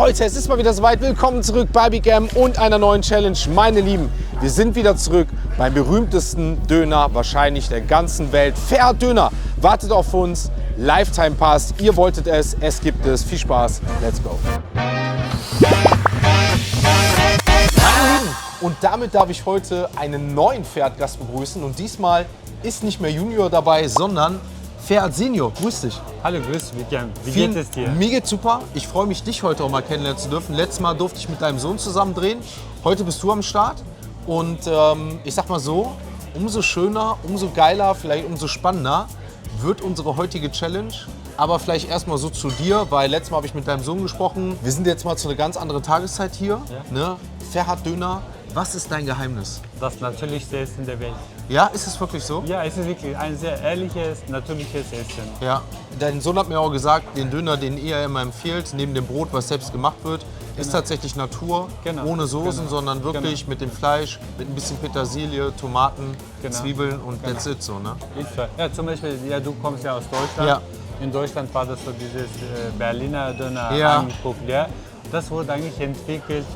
Leute, es ist mal wieder soweit. Willkommen zurück bei Big M und einer neuen Challenge. Meine Lieben, wir sind wieder zurück beim berühmtesten Döner wahrscheinlich der ganzen Welt. Ferhat Döner wartet auf uns. Lifetime Pass. Ihr wolltet es, es gibt es. Viel Spaß. Let's go. Und damit darf ich heute einen neuen Ferhat-Gast begrüßen. Und diesmal ist nicht mehr Junior dabei, sondern Ferhat Senior. Grüß dich. Hallo, grüß dich, Wie geht es dir? Mir geht's super. Ich freue mich, dich heute auch mal kennenlernen zu dürfen. Letztes Mal durfte ich mit deinem Sohn zusammen drehen. Heute bist du am Start. Und ich sag mal so, umso schöner, umso geiler, vielleicht umso spannender wird unsere heutige Challenge. Aber vielleicht erstmal so zu dir, weil letztes Mal habe ich mit deinem Sohn gesprochen. Wir sind jetzt mal zu einer ganz anderen Tageszeit hier. Ja. Ne? Ferhat Döner, was ist dein Geheimnis? Das natürlichste Essen der Welt. Ja, ist es wirklich so? Ja, es ist wirklich ein sehr ehrliches, natürliches Essen. Ja. Dein Sohn hat mir auch gesagt, den Döner, den er immer empfiehlt, neben dem Brot, was selbst gemacht wird, ist tatsächlich Natur, ohne Soßen, sondern wirklich mit dem Fleisch, mit ein bisschen Petersilie, Tomaten, Zwiebeln und that's it so, ne? Ja, zum Beispiel, ja, du kommst ja aus Deutschland. Ja. In Deutschland war das so dieses Berliner Döner populär. Das wurde eigentlich entwickelt,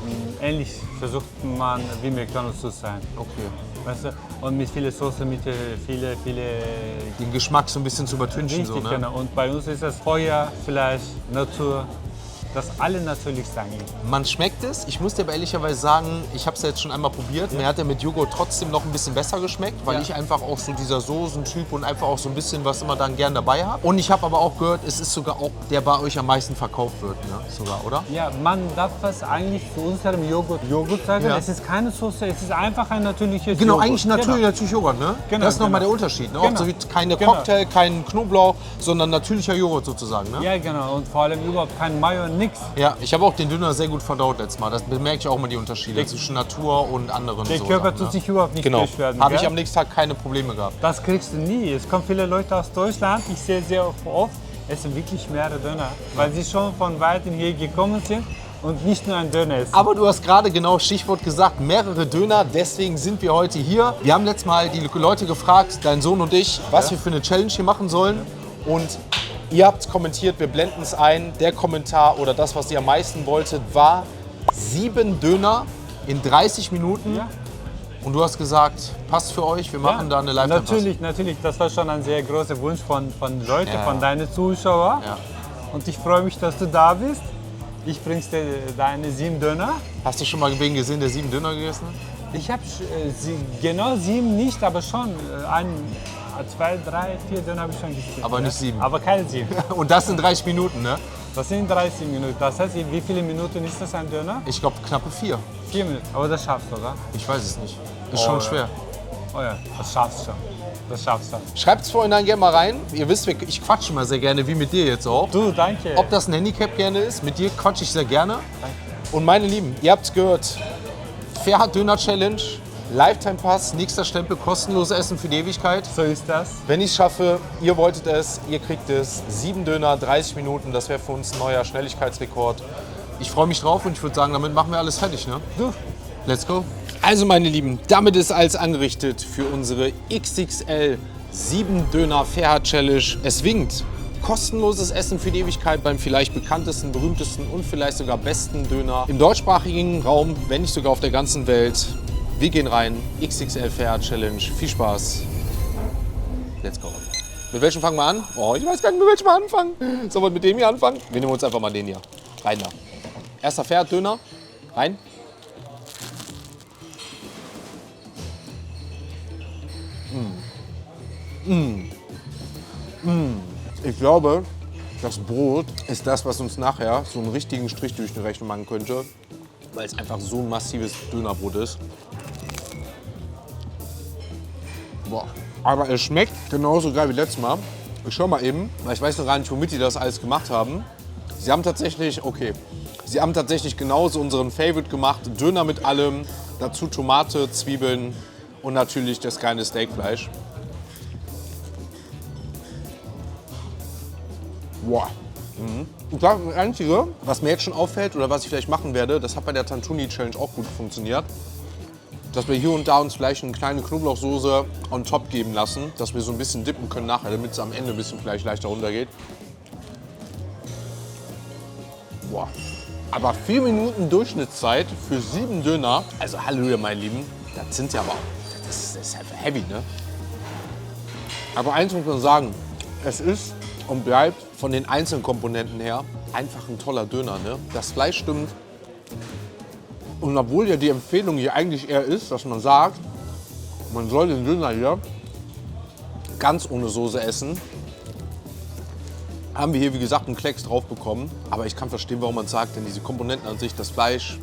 ähnlich versucht man wie McDonald's zu sein. Okay. Weißt du? Und mit vielen Soßen, mit viele... Den Geschmack so ein bisschen zu übertünchen. Richtig, so, ne? Genau. Und bei uns ist das Feuer, Fleisch, Natur. Das alle natürlich sagen. Man schmeckt es. Ich muss dir aber ehrlicherweise sagen, ich habe es ja jetzt schon einmal probiert. Mir hat er mit Joghurt trotzdem noch ein bisschen besser geschmeckt, weil ich einfach auch so dieser Soßentyp und einfach auch so ein bisschen was immer dann gern dabei habe. Und ich habe aber auch gehört, es ist sogar auch der bei euch am meisten verkauft wird, ne? Sogar, oder? Ja, man darf es eigentlich zu unserem Joghurt sagen. Ja. Es ist keine Soße, es ist einfach ein natürliches Genau, Joghurt. eigentlich natürlich Joghurt, ne? Genau, das ist nochmal der Unterschied, ne? Genau. Auch so wie keine Cocktail, kein Knoblauch, sondern natürlicher Joghurt sozusagen, ne? Ja, genau. Und vor allem überhaupt kein Mayo, nix. Ja, ich habe auch den Döner sehr gut verdaut letztes Mal. Das bemerke ich auch immer die Unterschiede zwischen Natur und anderen. Der Körper tut sich überhaupt nicht beschweren. Habe ich am nächsten Tag keine Probleme gehabt. Das kriegst du nie. Es kommen viele Leute aus Deutschland, ich sehe sehr oft, essen wirklich mehrere Döner, weil sie schon von weitem hier gekommen sind und nicht nur ein Döner essen. Aber du hast gerade genau Stichwort gesagt, mehrere Döner, deswegen sind wir heute hier. Wir haben letztes Mal die Leute gefragt, dein Sohn und ich, was wir für eine Challenge hier machen sollen. Und ihr habt kommentiert, wir blenden es ein. Der Kommentar oder das, was ihr am meisten wolltet, war 7 Döner in 30 Minuten. Ja. Und du hast gesagt, passt für euch, wir machen da eine Live-Podcast. Natürlich. Das war schon ein sehr großer Wunsch von Leuten, von deinen Zuschauern. Ja. Und ich freue mich, dass du da bist. Ich bring's dir deine 7 Döner. Hast du schon mal wen gesehen, der 7 Döner gegessen hat? Ich habe genau 7 nicht, aber schon 2, 3, 4 Döner habe ich schon gegessen. Aber nicht 7. Aber keine 7. Und das in 30 Minuten, ne? Das sind 30 Minuten. Das heißt, wie viele Minuten ist das ein Döner? Ich glaube knappe 4. 4 Minuten. Aber das schaffst du, oder? Ich weiß es nicht. Ist schon schwer. Oh ja, das schaffst du schon. Das schaffst du. Schreibt es vorhin gerne mal rein. Ihr wisst, ich quatsche mal sehr gerne, wie mit dir jetzt auch. Du, danke. Ob das ein Handicap gerne ist, mit dir quatsche ich sehr gerne. Danke. Und meine Lieben, ihr habt es gehört. Ferhat Döner Challenge, Lifetime Pass, nächster Stempel, kostenloses Essen für die Ewigkeit. So ist das. Wenn ich es schaffe, ihr wolltet es, ihr kriegt es. 7 Döner, 30 Minuten, das wäre für uns ein neuer Schnelligkeitsrekord. Ich freue mich drauf und ich würde sagen, damit machen wir alles fertig, ne? Du. Let's go. Also meine Lieben, damit ist alles angerichtet für unsere XXL 7 Döner Ferhat Challenge. Es winkt. Kostenloses Essen für die Ewigkeit beim vielleicht bekanntesten, berühmtesten und vielleicht sogar besten Döner im deutschsprachigen Raum, wenn nicht sogar auf der ganzen Welt. Wir gehen rein. XXL Ferhat Challenge. Viel Spaß. Let's go. Mit welchem fangen wir an? Oh, ich weiß gar nicht, mit welchem wir anfangen. Sollen wir mit dem hier anfangen? Wir nehmen uns einfach mal den hier. Rein da. Erster Ferhat Döner. Rein. Ich glaube, das Brot ist das, was uns nachher so einen richtigen Strich durch die Rechnung machen könnte, weil es einfach so ein massives Dönerbrot ist. Boah. Aber es schmeckt genauso geil wie letztes Mal. Ich schau mal eben, weil ich weiß noch gar nicht, womit die das alles gemacht haben. Sie haben tatsächlich genauso unseren Favorite gemacht. Döner mit allem, dazu Tomate, Zwiebeln und natürlich das kleine Steakfleisch. Boah. Und das Einzige, was mir jetzt schon auffällt oder was ich vielleicht machen werde, das hat bei der Tantuni Challenge auch gut funktioniert, dass wir hier und da uns vielleicht eine kleine Knoblauchsoße on top geben lassen, dass wir so ein bisschen dippen können nachher, damit es am Ende ein bisschen vielleicht leichter runtergeht. Boah. Aber 4 Minuten Durchschnittszeit für 7 Döner. Also Halleluja, meine Lieben. Das sind ja aber, das ist einfach heavy, ne? Aber eins muss man sagen, es ist und bleibt von den einzelnen Komponenten her einfach ein toller Döner, ne? Das Fleisch stimmt. Und obwohl ja die Empfehlung hier eigentlich eher ist, dass man sagt, man soll den Döner hier ganz ohne Soße essen, haben wir hier, wie gesagt, einen Klecks drauf bekommen. Aber ich kann verstehen, warum man sagt, denn diese Komponenten an sich, das Fleisch,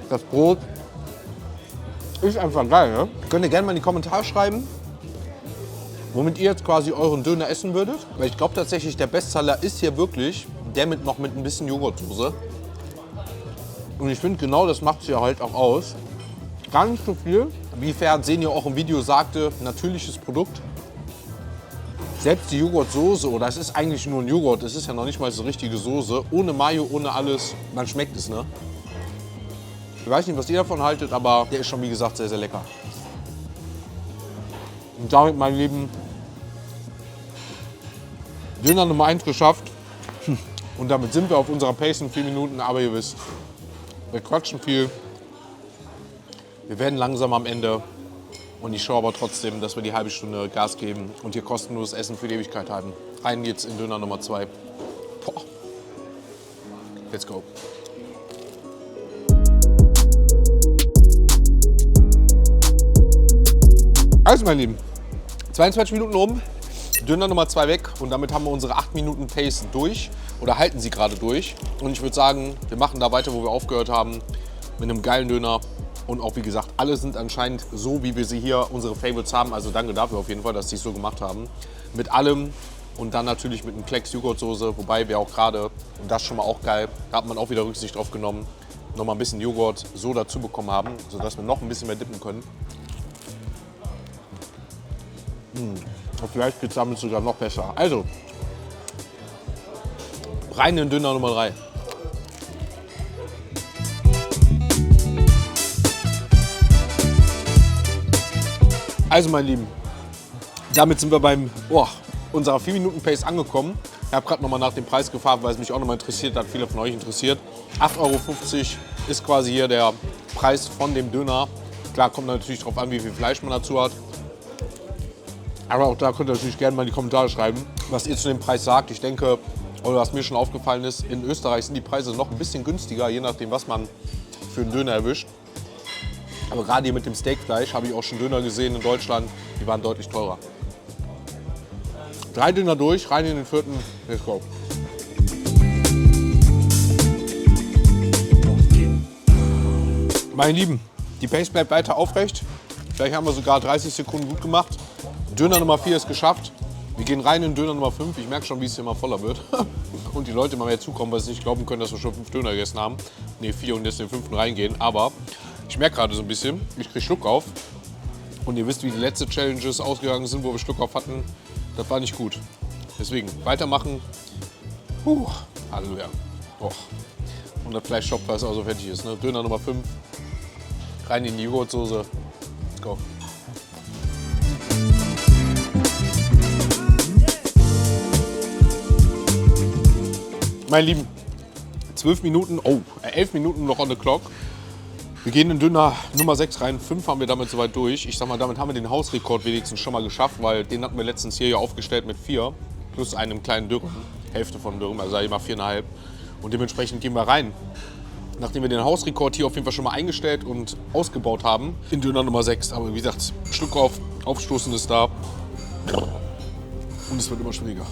das Brot, ist einfach geil. Ne? Könnt ihr gerne mal in die Kommentare schreiben, womit ihr jetzt quasi euren Döner essen würdet. Weil ich glaube tatsächlich, der Bestseller ist hier wirklich der mit noch mit ein bisschen Joghurtsoße. Und ich finde, genau das macht es ja halt auch aus. Gar nicht so viel. Wie Ferhat Senior auch im Video sagte, natürliches Produkt. Selbst die Joghurtsoße, oder es ist eigentlich nur ein Joghurt, es ist ja noch nicht mal so richtige Soße, ohne Mayo, ohne alles, man schmeckt es, ne? Ich weiß nicht, was ihr davon haltet, aber der ist schon, wie gesagt, sehr, sehr lecker. Und damit, meine Lieben, Döner Nummer 1 geschafft. Und damit sind wir auf unserer Pace in 4 Minuten, aber ihr wisst, wir quatschen viel. Wir werden langsam am Ende. Und ich schaue aber trotzdem, dass wir die halbe Stunde Gas geben und hier kostenloses Essen für die Ewigkeit haben. Rein geht's in Döner Nummer 2. Boah. Let's go. Also meine Lieben, 22 Minuten um, Döner Nummer 2 weg und damit haben wir unsere 8 Minuten Pace durch oder halten sie gerade durch. Und ich würde sagen, wir machen da weiter, wo wir aufgehört haben, mit einem geilen Döner. Und auch wie gesagt, alle sind anscheinend so, wie wir sie hier, unsere Favorites haben. Also danke dafür auf jeden Fall, dass sie es so gemacht haben. Mit allem und dann natürlich mit einem Klecks Joghurtsoße. Wobei wir auch gerade, und das ist schon mal auch geil, da hat man auch wieder Rücksicht drauf genommen, nochmal ein bisschen Joghurt so dazu bekommen haben, sodass wir noch ein bisschen mehr dippen können. Und vielleicht geht es damit sogar noch besser. Also, rein in den Döner Nummer 3. Also meine Lieben, damit sind wir beim unserer 4 Minuten Pace angekommen. Ich habe gerade nochmal nach dem Preis gefragt, weil es mich auch nochmal interessiert hat, viele von euch interessiert. 8,50 € ist quasi hier der Preis von dem Döner. Klar, kommt natürlich darauf an, wie viel Fleisch man dazu hat. Aber auch da könnt ihr natürlich gerne mal in die Kommentare schreiben, was ihr zu dem Preis sagt. Ich denke, oder was mir schon aufgefallen ist, in Österreich sind die Preise noch ein bisschen günstiger, je nachdem, was man für einen Döner erwischt. Aber gerade hier mit dem Steakfleisch habe ich auch schon Döner gesehen in Deutschland, die waren deutlich teurer. 3 Döner durch, rein in den 4. Let's go. Meine Lieben, die Pace bleibt weiter aufrecht. Vielleicht haben wir sogar 30 Sekunden gut gemacht. Döner Nummer 4 ist geschafft. Wir gehen rein in Döner Nummer 5. Ich merke schon, wie es hier immer voller wird. Und die Leute immer mehr zukommen, weil sie nicht glauben können, dass wir schon 5 Döner gegessen haben. Ne, 4 und jetzt in den 5. reingehen. Aber ich merke gerade so ein bisschen, ich kriege Schluck auf. Und ihr wisst, wie die letzten Challenges ausgegangen sind, wo wir Schluck auf hatten. Das war nicht gut. Deswegen weitermachen. Halleluja. Oh. Und das Fleischschopfer ist also fertig ist. Ne? Döner Nummer 5. Rein in die Joghurtsoße. Let's go. Meine Lieben, 11 Minuten noch on the clock. Wir gehen in Döner Nummer 6 rein, 5 haben wir damit soweit durch. Ich sag mal, damit haben wir den Hausrekord wenigstens schon mal geschafft, weil den hatten wir letztens hier ja aufgestellt mit 4 plus einem kleinen Dürren, Hälfte von Dürren, also sag ich mal 4,5. Und dementsprechend gehen wir rein. Nachdem wir den Hausrekord hier auf jeden Fall schon mal eingestellt und ausgebaut haben, in Döner Nummer 6. Aber wie gesagt, Schluck auf, Aufstoßen ist da und es wird immer schwieriger.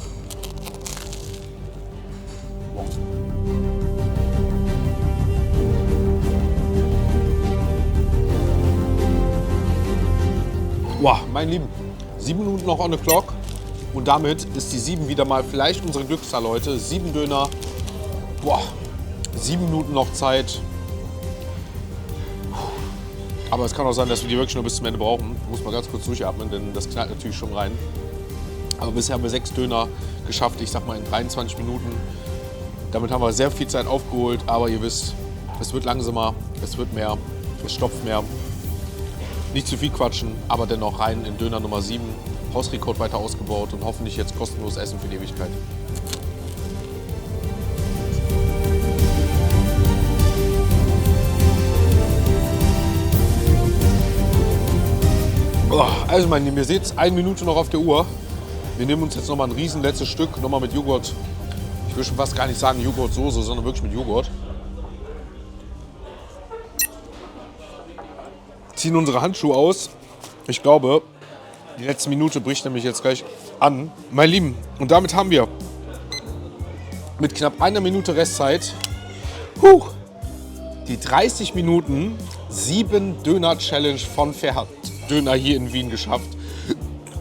Wow, mein Lieben, 7 Minuten noch on the clock und damit ist die 7 wieder mal vielleicht unsere Glückszahl heute. 7 Döner, 7 Minuten noch Zeit. Aber es kann auch sein, dass wir die wirklich nur bis zum Ende brauchen. Muss mal ganz kurz durchatmen, denn das knallt natürlich schon rein. Aber bisher haben wir 6 Döner geschafft, ich sag mal in 23 Minuten. Damit haben wir sehr viel Zeit aufgeholt, aber ihr wisst, es wird langsamer, es wird mehr, es stopft mehr. Nicht zu viel quatschen, aber dennoch rein in Döner Nummer 7. Hausrekord weiter ausgebaut und hoffentlich jetzt kostenlos Essen für die Ewigkeit. Also meine Lieben, ihr seht 1 Minute noch auf der Uhr. Wir nehmen uns jetzt nochmal ein riesen letztes Stück, nochmal mit Joghurt. Ich will schon fast gar nicht sagen Joghurtsoße, sondern wirklich mit Joghurt. Ziehen unsere Handschuhe aus. Ich glaube, die letzte Minute bricht nämlich jetzt gleich an. Meine Lieben, und damit haben wir mit knapp 1 Minute Restzeit die 30 Minuten 7 Döner Challenge von Ferhat Döner hier in Wien geschafft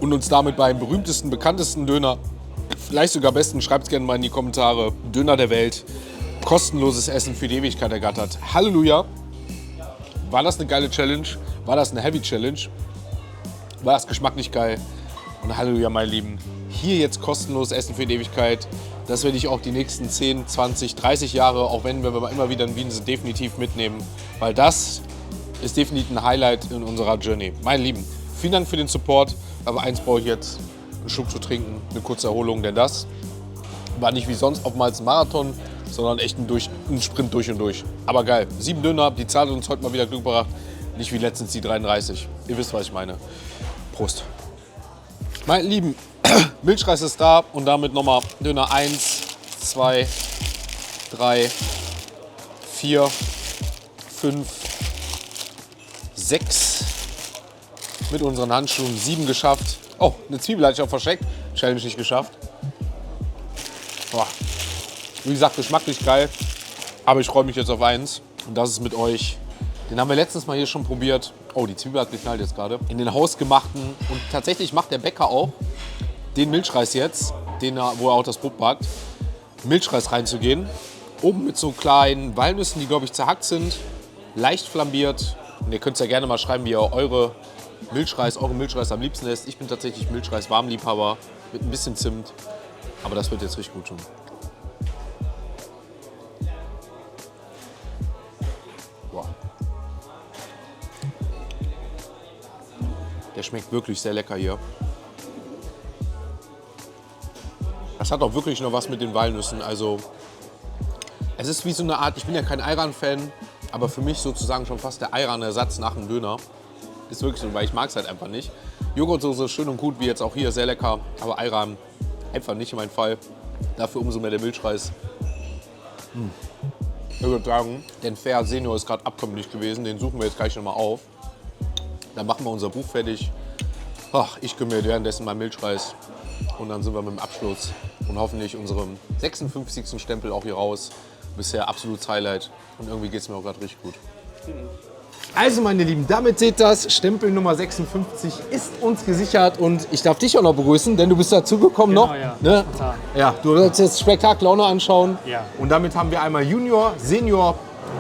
und uns damit beim berühmtesten, bekanntesten Döner, vielleicht sogar besten, schreibt es gerne mal in die Kommentare, Döner der Welt, kostenloses Essen für die Ewigkeit ergattert. Halleluja! War das eine geile Challenge? War das eine Heavy Challenge? War das geschmacklich geil? Und Halleluja, meine Lieben. Hier jetzt kostenlos Essen für die Ewigkeit. Das werde ich auch die nächsten 10, 20, 30 Jahre, auch wenn wir immer wieder in Wien sind, definitiv mitnehmen. Weil das ist definitiv ein Highlight in unserer Journey. Meine Lieben, vielen Dank für den Support. Aber eins brauche ich jetzt, einen Schluck zu trinken, eine kurze Erholung. Denn das war nicht wie sonst oftmals ein Marathon, sondern echt ein Sprint durch und durch. Aber geil, 7 Döner, die Zahl hat uns heute mal wieder Glück gebracht. Nicht wie letztens die 33. Ihr wisst, was ich meine. Prost. Meine Lieben, Milchreis ist da und damit nochmal Döner 1, 2, 3, 4, 5, 6. Mit unseren Handschuhen 7 geschafft. Oh, eine Zwiebel hatte ich auch versteckt. Challenge nicht geschafft. Boah. Wie gesagt, geschmacklich geil. Aber ich freue mich jetzt auf eins. Und das ist mit euch. Den haben wir letztens mal hier schon probiert. Oh, die Zwiebel hat geknallt jetzt gerade. In den hausgemachten. Und tatsächlich macht der Bäcker auch den Milchreis jetzt, wo er auch das Brot backt, Milchreis reinzugehen. Oben mit so kleinen Walnüssen, die, glaube ich, zerhackt sind. Leicht flambiert. Und ihr könnt ja gerne mal schreiben, wie ihr eure Milchreis am liebsten ist. Ich bin tatsächlich Milchreis-Warmliebhaber mit ein bisschen Zimt. Aber das wird jetzt richtig gut tun. Wow. Der schmeckt wirklich sehr lecker hier. Das hat auch wirklich noch was mit den Walnüssen. Also es ist wie so eine Art, ich bin ja kein Ayran-Fan, aber für mich sozusagen schon fast der Ayran-Ersatz nach dem Döner. Ist wirklich so, weil ich mag es halt einfach nicht. Joghurtsoße ist schön und gut, wie jetzt auch hier, sehr lecker. Aber Ayran einfach nicht in meinem Fall. Dafür umso mehr der Milchreis. Ich würde sagen, denn Ferhat Senior ist gerade abkömmlich gewesen. Den suchen wir jetzt gleich nochmal auf. Dann machen wir unser Buch fertig. Ach, ich kümmere mir währenddessen mal Milchreis. Und dann sind wir mit dem Abschluss und hoffentlich unserem 56. Stempel auch hier raus. Bisher absolutes Highlight. Und irgendwie geht es mir auch gerade richtig gut. Also meine Lieben, damit seht das, Stempel Nummer 56 ist uns gesichert und ich darf dich auch noch begrüßen, denn du bist dazugekommen Genau, noch. ja. Ne? Ja, du sollst jetzt das Spektakel auch noch anschauen. Ja. Und damit haben wir einmal Junior, Senior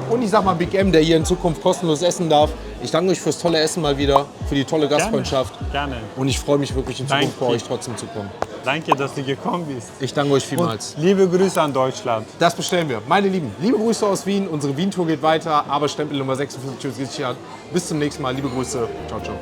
und ich sag mal Big M, der hier in Zukunft kostenlos essen darf. Ich danke euch fürs tolle Essen mal wieder, für die tolle Gastfreundschaft. Gerne. Und ich freue mich wirklich in Zukunft bei Danke. euch trotzdem zu kommen. Danke, dass du gekommen bist. Ich danke euch vielmals. Und liebe Grüße an Deutschland. Das bestellen wir. Meine Lieben, liebe Grüße aus Wien. Unsere Wien-Tour geht weiter, aber Stempel Nummer 56 ist gesichert. Bis zum nächsten Mal. Liebe Grüße. Ciao, ciao.